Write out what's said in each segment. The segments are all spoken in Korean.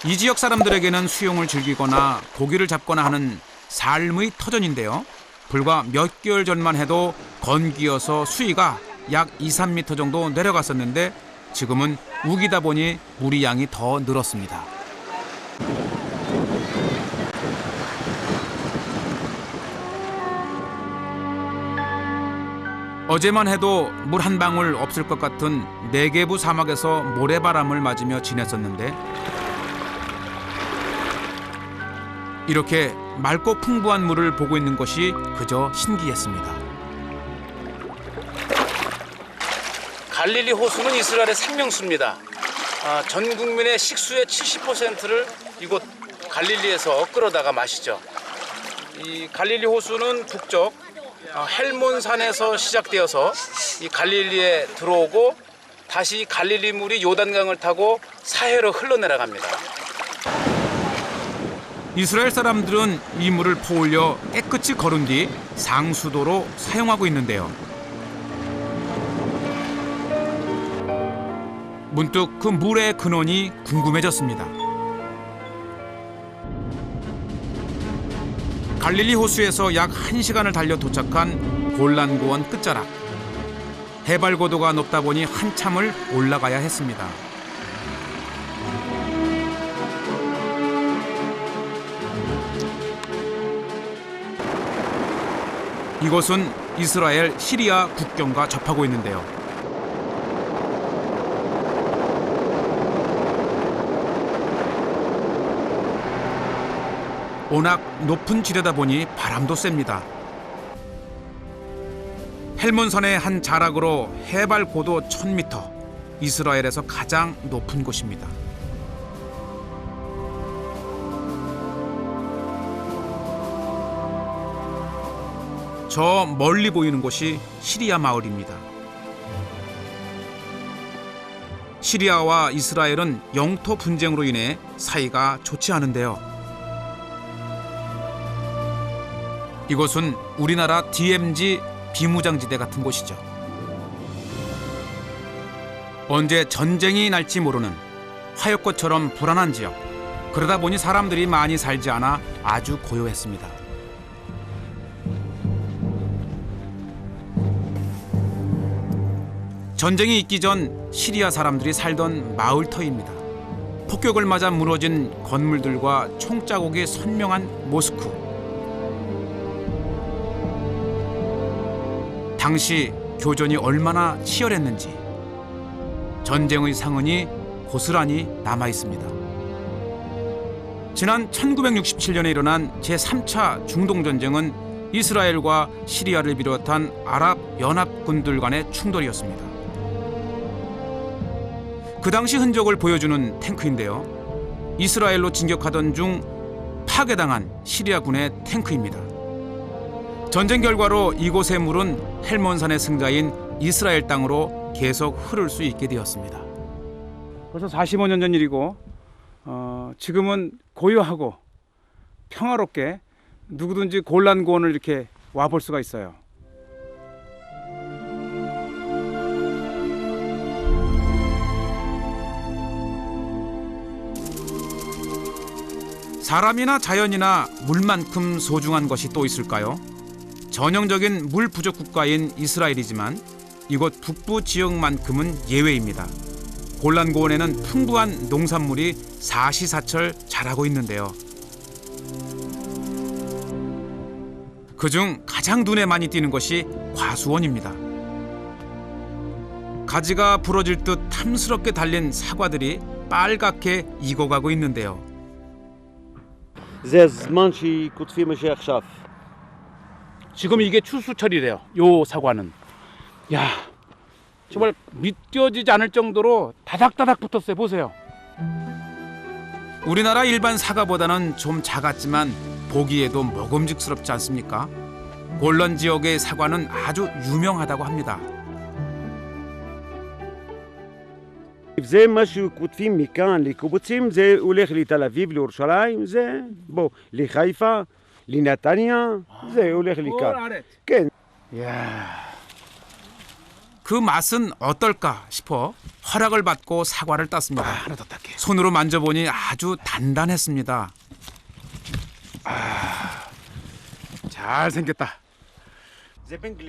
이 지역 사람들에게는 수영을 즐기거나 고기를 잡거나 하는 삶의 터전인데요. 불과 몇 개월 전만 해도 건기여서 수위가 약 2, 3m 정도 내려갔었는데 지금은 우기다 보니 물의 양이 더 늘었습니다. 어제만 해도 물 한 방울 없을 것 같은 네게부 사막에서 모래바람을 맞으며 지냈었는데 이렇게 맑고 풍부한 물을 보고 있는 것이 그저 신기했습니다. 갈릴리 호수는 이스라엘의 생명수입니다. 전 국민의 식수의 70%를 이곳 갈릴리에서 끌어다가 마시죠. 이 갈릴리 호수는 북쪽 헬몬산에서 시작되어서 이 갈릴리에 들어오고 다시 갈릴리 물이 요단강을 타고 사해로 흘러내려갑니다. 이스라엘 사람들은 이 물을 퍼올려 깨끗이 거른 뒤 상수도로 사용하고 있는데요. 문득 그 물의 근원이 궁금해졌습니다. 갈릴리 호수에서 약 1시간을 달려 도착한 골란고원 끝자락. 해발 고도가 높다 보니 한참을 올라가야 했습니다. 이곳은 이스라엘 시리아 국경과 접하고 있는데요. 워낙 높은 지대다 보니 바람도 셉니다. 헬몬산의 한 자락으로 해발 고도 1000m, 이스라엘에서 가장 높은 곳입니다. 저 멀리 보이는 곳이 시리아 마을입니다. 시리아와 이스라엘은 영토 분쟁으로 인해 사이가 좋지 않은데요. 이곳은 우리나라 DMZ 비무장지대 같은 곳이죠. 언제 전쟁이 날지 모르는 화역꽃처럼 불안한 지역. 그러다 보니 사람들이 많이 살지 않아 아주 고요했습니다. 전쟁이 있기 전 시리아 사람들이 살던 마을터입니다. 폭격을 맞아 무너진 건물들과 총자국이 선명한 모스크. 당시 교전이 얼마나 치열했는지 전쟁의 상흔이 고스란히 남아 있습니다. 지난 1967년에 일어난 제3차 중동전쟁은 이스라엘과 시리아를 비롯한 아랍 연합군들 간의 충돌이었습니다. 그 당시 흔적을 보여주는 탱크인데요. 이스라엘로 진격하던 중 파괴당한 시리아군의 탱크입니다. 전쟁 결과로 이곳의 물은 헬몬산의 승자인 이스라엘 땅으로 계속 흐를 수 있게 되었습니다. 벌써 45년 전 일이고 지금은 고요하고 평화롭게 누구든지 골란고원을 이렇게 와볼 수가 있어요. 사람이나 자연이나 물만큼 소중한 것이 또 있을까요? 전형적인 물 부족 국가인 이스라엘이지만 이곳 북부 지역만큼은 예외입니다. 골란고원에는 풍부한 농산물이 사시사철 자라고 있는데요. 그중 가장 눈에 많이 띄는 것이 과수원입니다. 가지가 부러질 듯 탐스럽게 달린 사과들이 빨갛게 익어가고 있는데요. 지금 이게 추수철이래요. 요 사과는. 야, 정말 믿겨지지 않을 정도로 다닥다닥 붙었어요. 보세요. 우리나라 일반 사과보다는 좀 작았지만 보기에도 먹음직스럽지 않습니까? 골란 지역의 사과는 아주 유명하다고 합니다. זה מה שכותבים מכאן לקיבוצים, זה הולך לתל אביב, לירושלים, זה בוא, לחיפה, לנתניה, זה הולך לכאן. כן. 이야, 그 맛은 어떨까 싶어 허락을 받고 사과를 땄습니다. 하나 더 딸게. 손으로 만져보니 아주 단단했습니다. 잘 생겼다.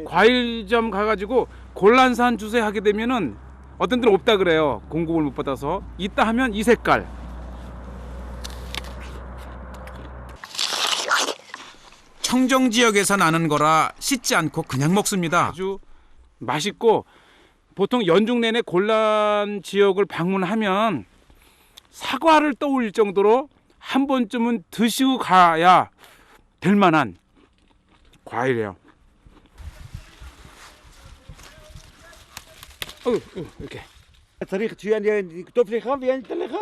과일점 가가지고 골란산 주세 하게 되면은 어떤 데는 없다 그래요. 공급을 못 받아서. 있다 하면 이 색깔. 청정 지역에서 나는 거라 씻지 않고 그냥 먹습니다. 아주 맛있고 보통 연중 내내 골란 지역을 방문하면 사과를 떠올릴 정도로 한 번쯤은 드시고 가야 될 만한 과일이에요. 이렇게 צריך לכתוב לך ואני אתן לך.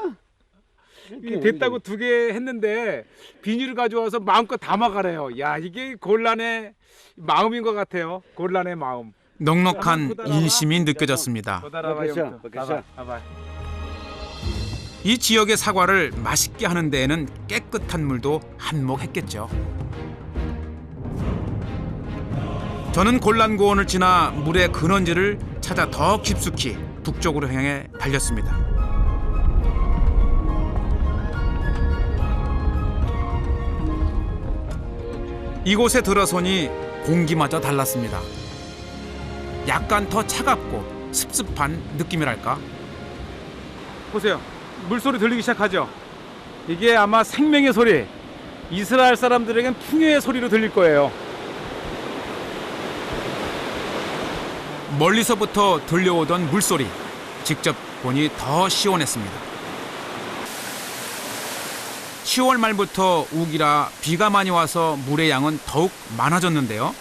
이게 됐다고 2개 했는데 비닐을 가져와서 마음껏 담아가래요. 야, 이게 곤란의 마음인 것 같아요. 곤란의 마음. 넉넉한 인심이 느껴졌습니다. בבקשה, בבקשה. 이 지역의 사과를 맛있게 하는 데에는 깨끗한 물도 한몫했겠죠. 저는 골란고원을 지나 물의 근원지를 찾아 더 깊숙이 북쪽으로 향해 달렸습니다. 이곳에 들어서니 공기마저 달랐습니다. 약간 더 차갑고 습습한 느낌이랄까? 보세요. 물소리 들리기 시작하죠. 이게 아마 생명의 소리, 이스라엘 사람들에겐 풍요의 소리로 들릴 거예요. 멀리서부터 들려오던 물소리, 직접 보니 더 시원했습니다. 10월 말부터 우기라 비가 많이 와서 물의 양은 더욱 많아졌는데요.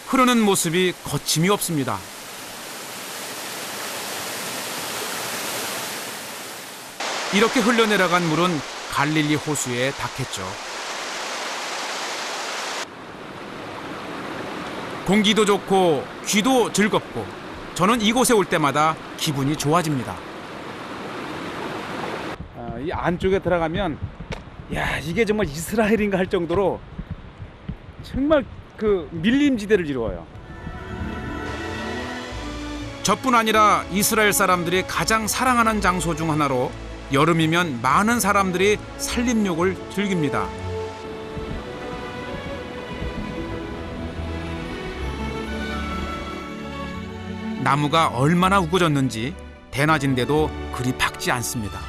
흐르는 모습이 거침이 없습니다. 이렇게 흘러내려간 물은 갈릴리 호수에 닿겠죠. 공기도 좋고 귀도 즐겁고 저는 이곳에 올 때마다 기분이 좋아집니다. 이 안쪽에 들어가면 야, 이게 정말 이스라엘인가 할 정도로 정말 그 밀림지대를 이루어요. 저뿐 아니라 이스라엘 사람들이 가장 사랑하는 장소 중 하나로 여름이면 많은 사람들이 산림욕을 즐깁니다. 나무가 얼마나 우거졌는지 대낮인데도 그리 밝지 않습니다.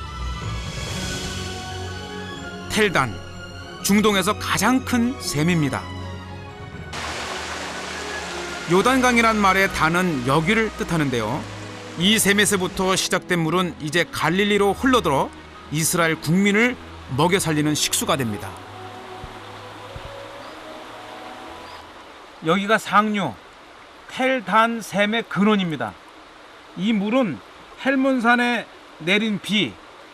텔단, 중동에서 가장 큰 샘입니다. 요단강이란 말의 단은 여기를 뜻하는데요. 이 샘에서부터 시작된 물은 이제 갈릴리로 흘러들어 이스라엘 국민을 먹여 살리는 식수가 됩니다. 여기가 상류 텔단 샘의 근원입니다. 이 물은 헬몬산에 내린 비,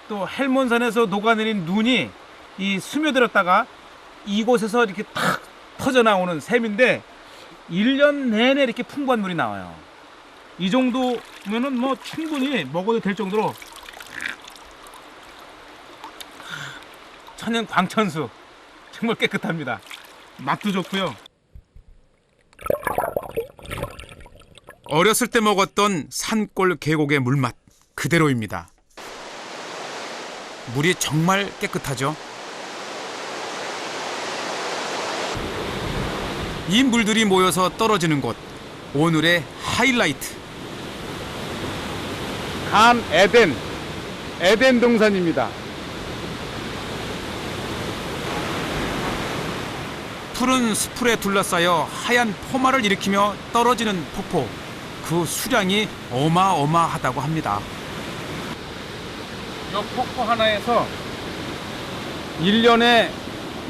또 헬몬산에서 녹아내린 눈이 이 스며들었다가 이곳에서 이렇게 탁 터져 나오는 샘인데 1년 내내 이렇게 풍부한 물이 나와요. 이 정도면은 뭐 충분히 먹어도 될 정도로 천연 광천수 정말 깨끗합니다. 맛도 좋고요. 어렸을 때 먹었던 산골 계곡의 물맛 그대로입니다. 물이 정말 깨끗하죠. 이 물들이 모여서 떨어지는 곳, 오늘의 하이라이트. 간 에덴 동산입니다. 푸른 수풀에 둘러싸여 하얀 포마를 일으키며 떨어지는 폭포. 그 수량이 어마어마하다고 합니다. 이 폭포 하나에서 1년에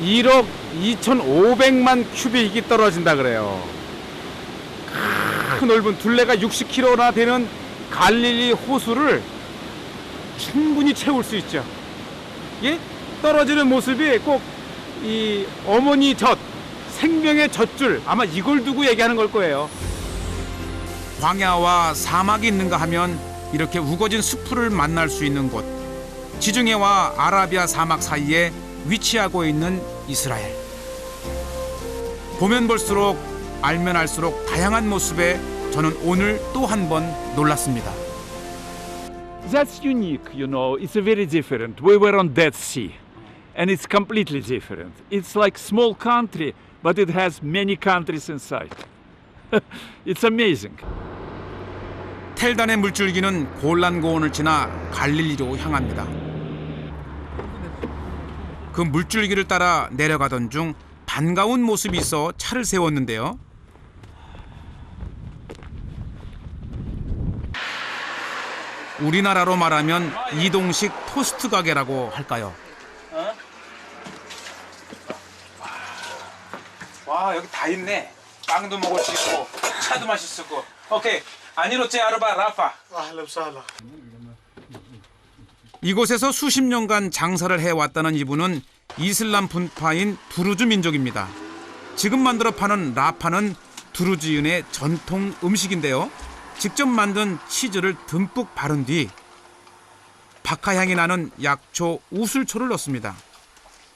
1억 2,500만 큐빅이 떨어진다 그래요. 큰 넓은 둘레가 60km나 되는 갈릴리 호수를 충분히 채울 수 있죠. 예? 떨어지는 모습이 꼭 이 어머니 젖, 생명의 젖줄, 아마 이걸 두고 얘기하는 걸 거예요. 광야와 사막이 있는가 하면 이렇게 우거진 수풀을 만날 수 있는 곳. 지중해와 아라비아 사막 사이에 위치하고 있는 이스라엘. 보면 볼수록 알면 알수록 다양한 모습의 저는 오늘 또 한 번 놀랐습니다. That's unique, you know. It's a very different. We were on Dead Sea, and it's completely different. It's like small country, but it has many countries inside. It's amazing. 텔단의 물줄기는 골란고원을 지나 갈릴리로 향합니다. 그 물줄기를 따라 내려가던 중 반가운 모습이 있어 차를 세웠는데요. 우리나라로 말하면 이동식 토스트 가게라고 할까요? 와, 여기 다 있네. 빵도 먹을 수 있고 차도 마실 수 있고. 오케이. 아니로체 아르바 라파. 이곳에서 수십 년간 장사를 해왔다는 이분은 이슬람 분파인 두루즈 민족입니다. 지금 만들어 파는 라파는 두루즈인의 전통 음식인데요. 직접 만든 치즈를 듬뿍 바른 뒤 박하향이 나는 약초 우슬초를 넣습니다.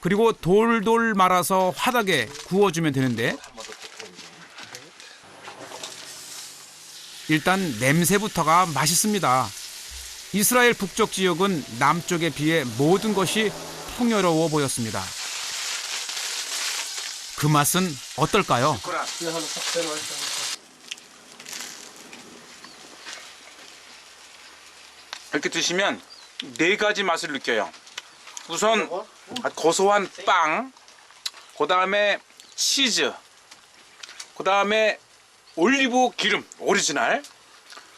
그리고 돌돌 말아서 화덕에 구워주면 되는데 일단 냄새부터가 맛있습니다. 이스라엘 북쪽 지역은 남쪽에 비해 모든 것이 풍요로워 보였습니다. 그 맛은 어떨까요? 이렇게 드시면 네 가지 맛을 느껴요. 우선 고소한 빵, 그 다음에 치즈, 그 다음에 올리브 기름 오리지널,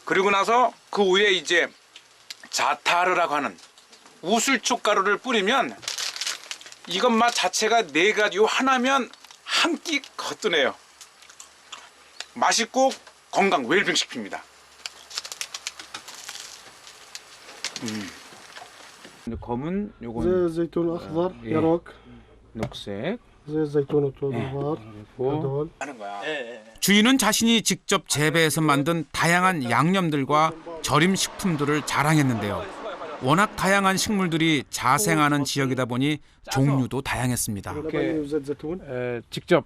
그리고 나서 그 위에 이제 자타르라고 하는 우슬초 가루를 뿌리면 이것 맛 자체가 네 가지 요 하나면 한 끼 거뜬해요. 맛있고 건강 웰빙 식품입니다. 검은 زي 요건 الزيتون الاخضر إيه. يرق 녹색. زي الزيتون الطويل هذول 하는 거야. 주인은 자신이 직접 재배해서 만든 다양한 양념들과 절임 식품들을 자랑했는데요. 워낙 다양한 식물들이 자생하는 지역이다 보니 종류도 다양했습니다. لبن وزيت زيتون 직접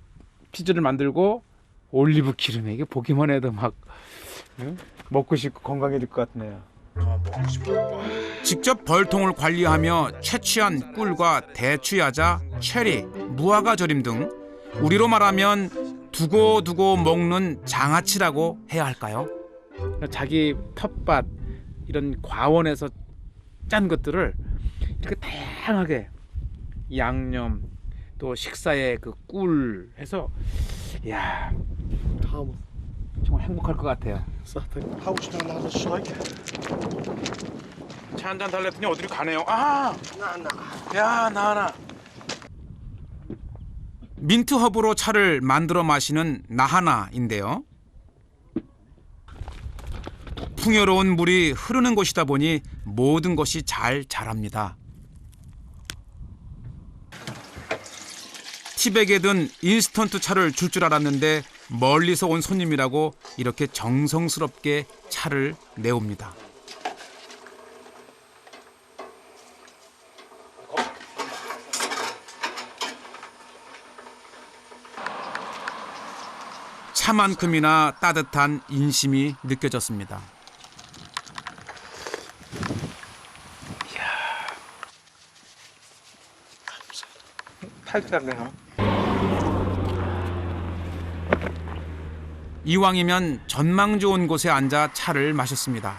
치즈를 만들고 올리브 기름에 이게 보기만 해도 막 먹고 싶고 건강해질 것 같네요. 직접 벌통을 관리하며 채취한 꿀과 대추야자, 체리, 무화과 절임 등 우리로 말하면 두고두고 먹는 장아찌라고 해야 할까요? 자기 텃밭 이런 과원에서 짠 것들을 이렇게 다양하게 양념 또 식사에 그 꿀 해서 이야 حامض 정말 행복할 것 같아요. صحتك حوشنا على هذا الشاي 차 한 잔 달랬더니 어디로 가네요. 아, 야, 나나. 민트 허브로 차를 만들어 마시는 나하나인데요. 풍요로운 물이 흐르는 곳이다 보니 모든 것이 잘 자랍니다. 티백에 든 인스턴트 차를 줄 줄 알았는데 멀리서 온 손님이라고 이렇게 정성스럽게 차를 내옵니다. 차만큼이나 따뜻한 인심이 느껴졌습니다. 탈탈네요. 이왕이면 전망 좋은 곳에 앉아 차를 마셨습니다.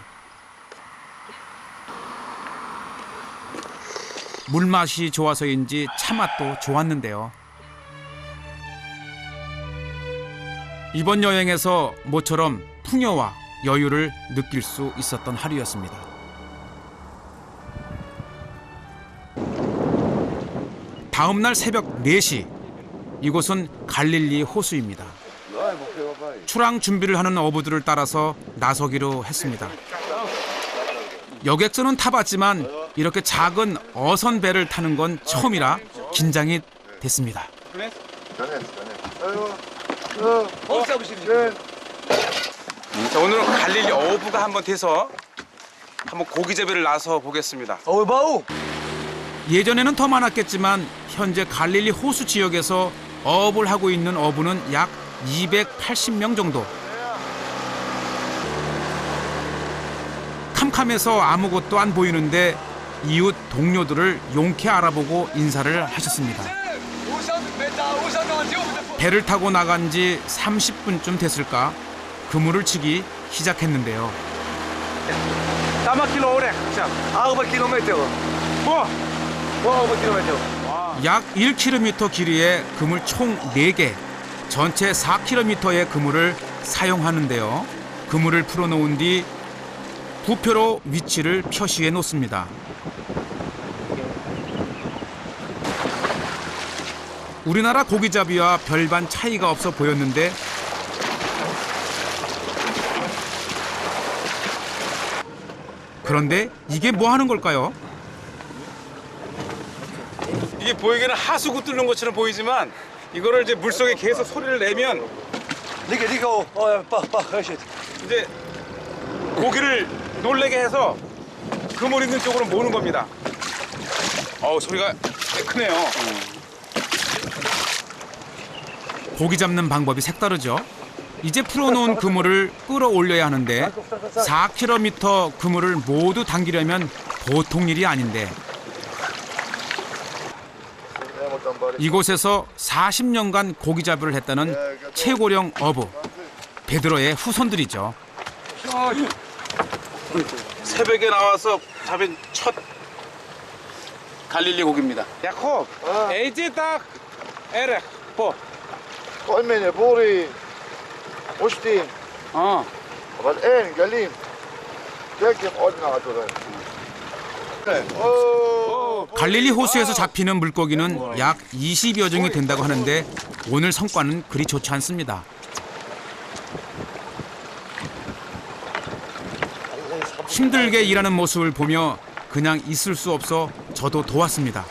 물맛이 좋아서인지 차맛도 좋았는데요. 이번 여행에서 모처럼 풍요와 여유를 느낄 수 있었던 하루였습니다. 다음 날 새벽 4시, 이곳은 갈릴리 호수입니다. 출항 준비를 하는 어부들을 따라서 나서기로 했습니다. 여객선은 타봤지만 이렇게 작은 어선 배를 타는 건 처음이라 긴장이 됐습니다. 자, 오늘은 갈릴리 어부가 한번 돼서 한번 고기 재배를 나서 보겠습니다. 예전에는 더 많았겠지만 현재 갈릴리 호수 지역에서 어업을 하고 있는 어부는 약 280명 정도. 캄캄해서 아무것도 안 보이는데 이웃 동료들을 용케 알아보고 인사를 하셨습니다. 배를 타고 나간 지 30분쯤 됐을까 그물을 치기 시작했는데요. 4 킬로그램. 4 kilometer. 뭐? 4 kilometer. 약 1km 길이의 그물 총 4개, 전체 4km의 그물을 사용하는데요. 그물을 풀어놓은 뒤 부표로 위치를 표시해 놓습니다. 우리나라 고기잡이와 별반 차이가 없어 보였는데 그런데 이게 뭐 하는 걸까요? 이게 보이기는 하수구 뚫는 것처럼 보이지만 이거를 이제 물속에 계속 소리를 내면 Nico, rush. 이제 고기를 놀래게 해서 그물 있는 쪽으로 모는 겁니다. 소리가 꽤 크네요. 고기 잡는 방법이 색다르죠. 이제 풀어놓은 그물을 끌어올려야 하는데 4km 그물을 모두 당기려면 보통 일이 아닌데 이곳에서 40년간 고기잡이를 했다는 최고령 어부 베드로의 후손들이죠. 새벽에 나와서 잡은 첫 갈릴리 고기입니다. 야콥, 에이지 딱 에렉 보. כל מיני בורי, מושטים, אבל אין, גלים. דגם עוד מעט אולי. 갈릴리 호수에서 잡히는 물고기는 약 20여 종이 된다고 하는데 오늘 성과는 그리 좋지 않습니다. 힘들게 일하는 모습을 보며 그냥 있을 수 없어 저도 도왔습니다.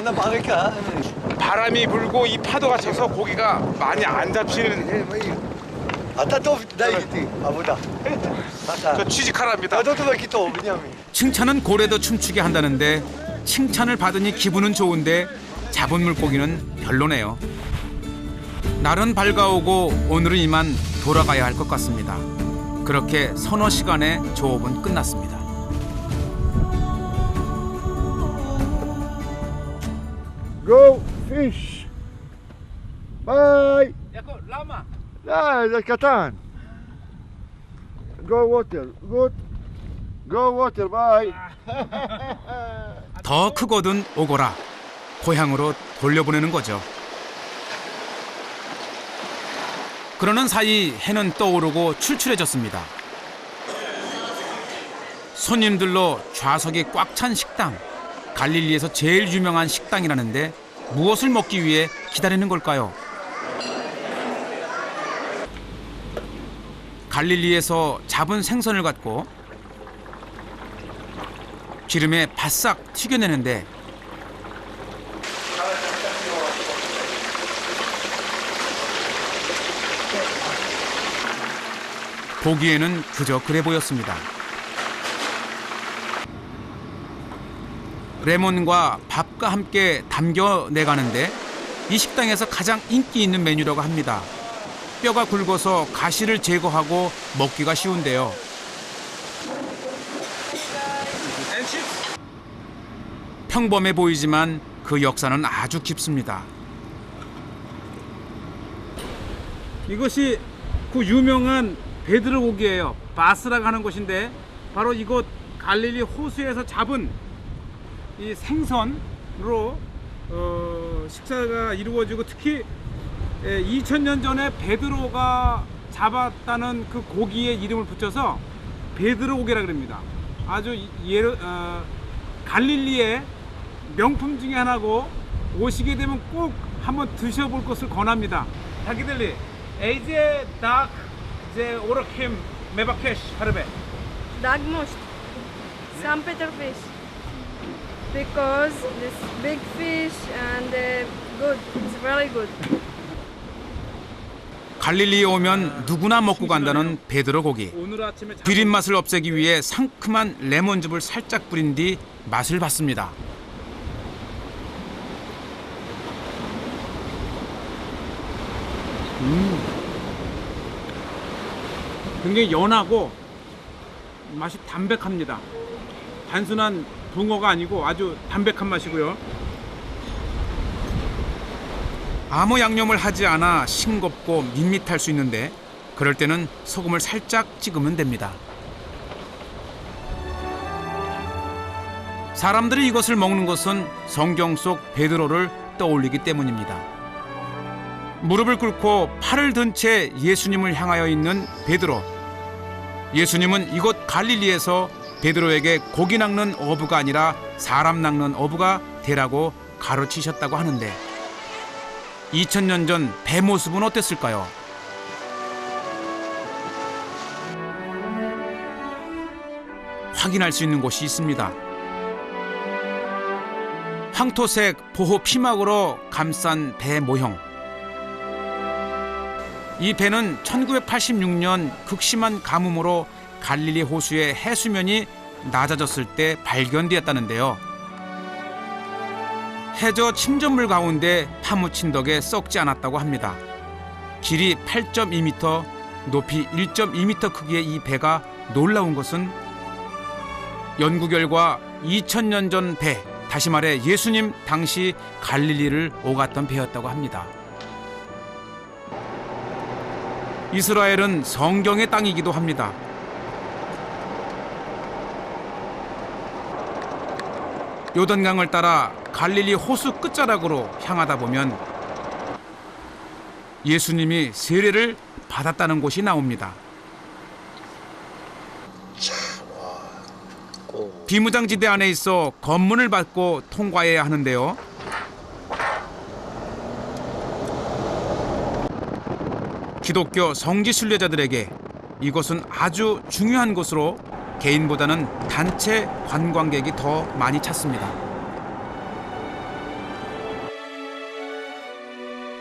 나 막을까? 바람이 불고 이 파도가 쳐서 고기가 많이 안 잡히는 אתה טוב די איתי, עבודה. 저 취직하랍니다. אתה טוב איתי טוב, בנימין. 칭찬은 고래도 춤추게 한다는데 칭찬을 받으니 기분은 좋은데 잡은 물고기는 별로네요. 날은 밝아오고 오늘은 이만 돌아가야 할 것 같습니다. 그렇게 서너 시간의 조업은 끝났습니다. Go fish. ביי. 야콥, למה? די, זה קטן. Go water. Good. Go water. ביי. 더 크거든 오거라. 고향으로 돌려보내는 거죠. 그러는 사이 해는 떠오르고 출출해졌습니다. 손님들로 좌석이 꽉 찬 식당. 갈릴리에서 제일 유명한 식당이라는데 무엇을 먹기 위해 기다리는 걸까요? 갈릴리에서 잡은 생선을 갖고 기름에 바싹 튀겨내는데 보기에는 그저 그래 보였습니다. 레몬과 밥과 함께 담겨내가는데 이 식당에서 가장 인기 있는 메뉴라고 합니다. 뼈가 굵어서 가시를 제거하고 먹기가 쉬운데요. 평범해 보이지만 그 역사는 아주 깊습니다. 이것이 그 유명한 베드로 고기예요. 바스라고 하는 곳인데 바로 이곳 갈릴리 호수에서 잡은 이 생선으로 식사가 이루어지고 특히 2000년 전에 베드로가 잡았다는 그 고기의 이름을 붙여서 베드로 고기라 그럽니다. 아주 갈릴리의 명품 중에 하나고 오시게 되면 꼭 한번 드셔볼 것을 권합니다. 자기들이 에이제 닭 제 오르킴 메바케시 하르베 Dag most. St. Peter fish. Because this big fish and good. It's very good. 갈릴리에 오면 누구나 먹고 간다는 베드로 고기. 오늘 아침에 비린 맛을 없애기 위해 상큼한 레몬즙을 살짝 뿌린 뒤 맛을 봤습니다. 굉장히 연하고 맛이 담백합니다. 단순한 붕어가 아니고 아주 담백한 맛이고요. 아무 양념을 하지 않아 싱겁고 밋밋할 수 있는데 그럴 때는 소금을 살짝 찍으면 됩니다. 사람들이 이것을 먹는 것은 성경 속 베드로를 떠올리기 때문입니다. 무릎을 꿇고 팔을 든 채 예수님을 향하여 있는 베드로. 예수님은 이곳 갈릴리에서 베드로에게 고기 낚는 어부가 아니라 사람 낚는 어부가 되라고 가르치셨다고 하는데 2000년 전 배 모습은 어땠을까요? 확인할 수 있는 곳이 있습니다. 황토색 보호 피막으로 감싼 배 모형. 이 배는 1986년 극심한 가뭄으로 갈릴리 호수의 해수면이 낮아졌을 때 발견되었다는데요. 해저 침전물 가운데 파묻힌 덕에 썩지 않았다고 합니다. 길이 8.2m, 높이 1.2m 크기의 이 배가 놀라운 것은 연구 결과 2000년 전 배, 다시 말해 예수님 당시 갈릴리를 오갔던 배였다고 합니다. 이스라엘은 성경의 땅이기도 합니다. 요단강을 따라 갈릴리 호수 끝자락으로 향하다 보면 예수님이 세례를 받았다는 곳이 나옵니다. 비무장지대 안에 있어 검문을 받고 통과해야 하는데요. 기독교 성지 순례자들에게 이곳은 아주 중요한 곳으로 개인보다는 단체 관광객이 더 많이 찾습니다.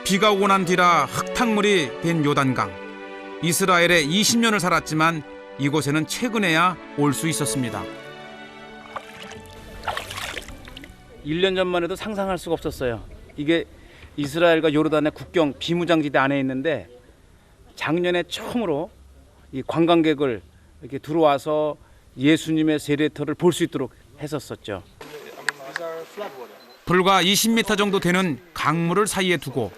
비가 오고 난 뒤라 흙탕물이 된 요단강. 이스라엘에 20년을 살았지만 이곳에는 최근에야 올 수 있었습니다. 1년 전만 해도 상상할 수가 없었어요. 이게 이스라엘과 요르단의 국경 비무장지대 안에 있는데 작년에 처음으로 이 관광객을 이렇게 들어와서 예수님의 세례터를 볼 수 있도록 했었었죠. 불과 20m 정도 되는 강물을 사이에 두고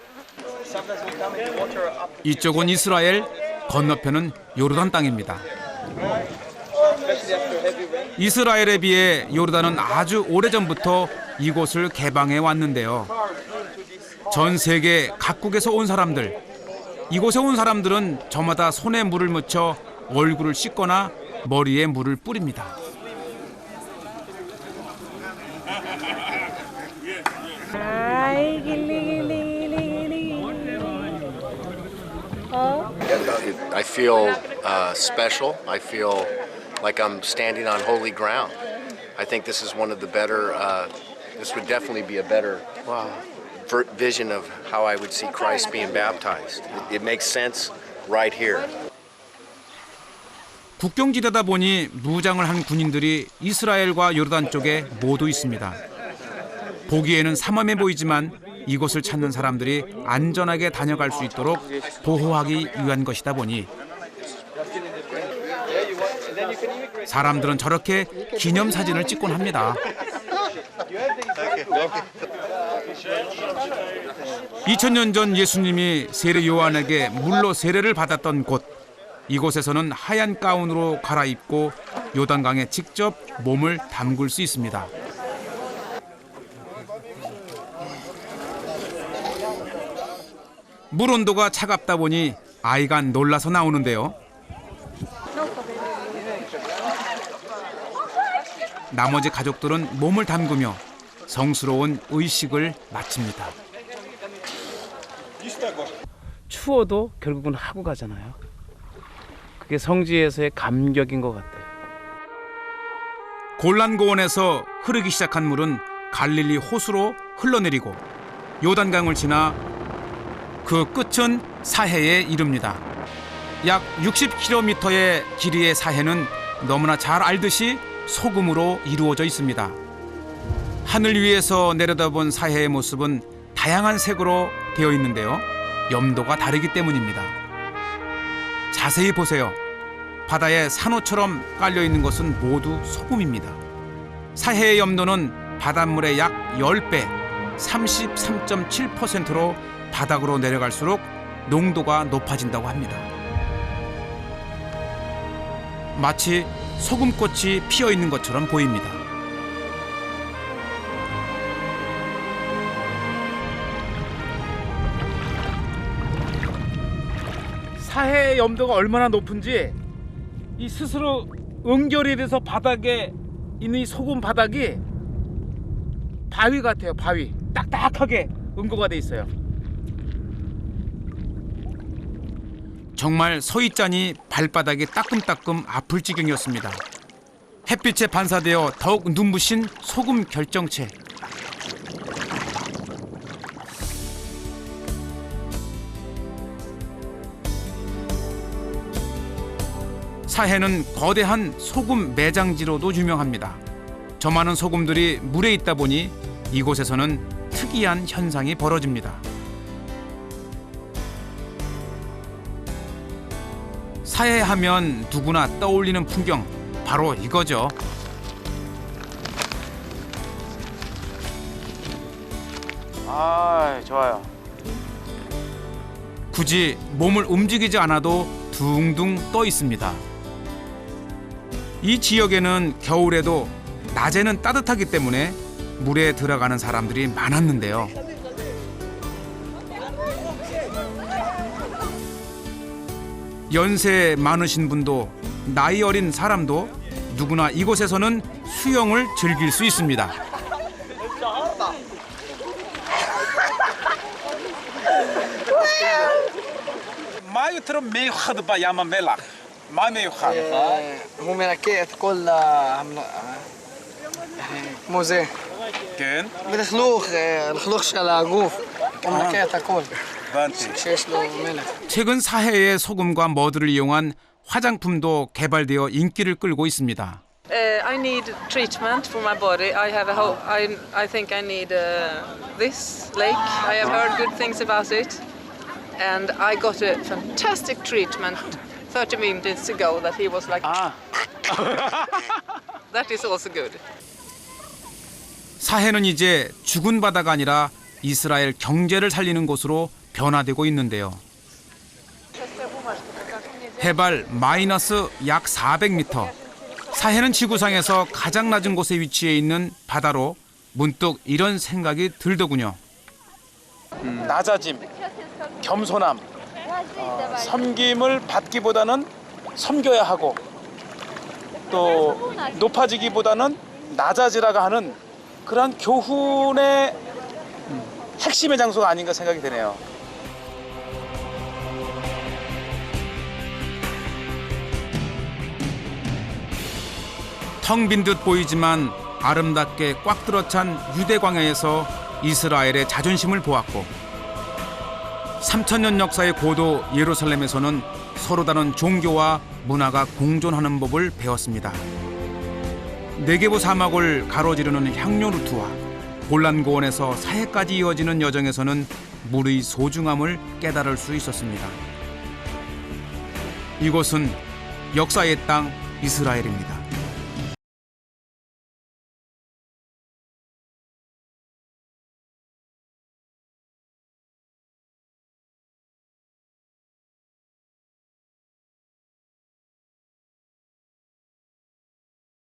이쪽은 이스라엘, 건너편은 요르단 땅입니다. 이스라엘에 비해 요르단은 아주 오래전부터 이곳을 개방해 왔는데요. 전 세계 각국에서 온 사람들, 이곳에 온 사람들은 저마다 손에 물을 묻혀 얼굴을 씻거나 머리에 물을 뿌립니다. I feel special. I feel like I'm standing on holy ground. I think this is one of the better, this would definitely be a better vision of how I would see Christ being baptized. It makes sense right here. 국경지대다 보니 무장을 한 군인들이 이스라엘과 요르단 쪽에 모두 있습니다. 보기에는 삼엄해 보이지만 이곳을 찾는 사람들이 안전하게 다녀갈 수 있도록 보호하기 위한 것이다 보니 사람들은 저렇게 기념사진을 찍곤 합니다. 2000년 전 예수님이 세례 요한에게 물로 세례를 받았던 곳, 이곳에서는 하얀 가운으로 갈아입고 요단강에 직접 몸을 담글 수 있습니다. 물 온도가 차갑다 보니 아이가 놀라서 나오는데요. 나머지 가족들은 몸을 담그며 성스러운 의식을 마칩니다. 추워도 결국은 하고 가잖아요. 그게 성지에서의 감격인 것 같아요. 골란고원에서 흐르기 시작한 물은 갈릴리 호수로 흘러내리고 요단강을 지나 그 끝은 사해에 이릅니다. 약 60km의 길이의 사해는 너무나 잘 알듯이 소금으로 이루어져 있습니다. 하늘 위에서 내려다본 사해의 모습은 다양한 색으로 되어 있는데요. 염도가 다르기 때문입니다. 자세히 보세요. 바다에 산호처럼 깔려 있는 것은 모두 소금입니다. 사해의 염도는 바닷물의 약 10배, 33.7%로 바닥으로 내려갈수록 농도가 높아진다고 합니다. 마치 소금꽃이 피어 있는 것처럼 보입니다. 사해의 염도가 얼마나 높은지 이 스스로 응결이 돼서 바닥에 있는 이 소금 바닥이 바위 같아요. 바위 딱딱하게 응고가 돼 있어요. 정말 서 있자니 발바닥이 따끔따끔 아플 지경이었습니다. 햇빛에 반사되어 더욱 눈부신 소금 결정체. 사해는 거대한 소금 매장지로도 유명합니다. 저 많은 소금들이 물에 있다 보니 이곳에서는 특이한 현상이 벌어집니다. 사해하면 누구나 떠올리는 풍경, 바로 이거죠. 아, 좋아요. 굳이 몸을 움직이지 않아도 둥둥 떠 있습니다. 이 지역에는 겨울에도 낮에는 따뜻하기 때문에 물에 들어가는 사람들이 많았는데요. 연세 많으신 분도 나이 어린 사람도 누구나 이곳에서는 수영을 즐길 수 있습니다. מה יותר מיוחד בים המלח? מה מיוחד? הוא מנקה את כל כמו זה. כן? ולכלוך של הגוף. הוא מנקה את הכל. הבנתי. כשיש לו מלח. 최근 사해의 소금과 머드를 이용한 화장품도 개발되어 인기를 끌고 있습니다. I need treatment for my body. I have a whole, I think I need this lake. I have heard good things about it. And I got a fantastic treatment 30 minutes ago that he was like, that is also good. 사해는 이제 죽은 바다가 아니라 이스라엘 경제를 살리는 곳으로 변화되고 있는데요. 해발 마이너스 약 400m. 사해는 지구상에서 가장 낮은 곳에 위치해 있는 바다로 문득 이런 생각이 들더군요. 낮아짐, 겸손함, 섬김을 받기보다는 섬겨야 하고 또 높아지기보다는 낮아지라고 하는 그런 교훈의 핵심의 장소가 아닌가 생각이 드네요. 텅 빈 듯 보이지만 아름답게 꽉 들어찬 유대 광야에서 이스라엘의 자존심을 보았고 3000년 역사의 고도 예루살렘에서는 서로 다른 종교와 문화가 공존하는 법을 배웠습니다. 네게부 사막을 가로지르는 향료 루트와 골란고원에서 사해까지 이어지는 여정에서는 물의 소중함을 깨달을 수 있었습니다. 이곳은 역사의 땅 이스라엘입니다.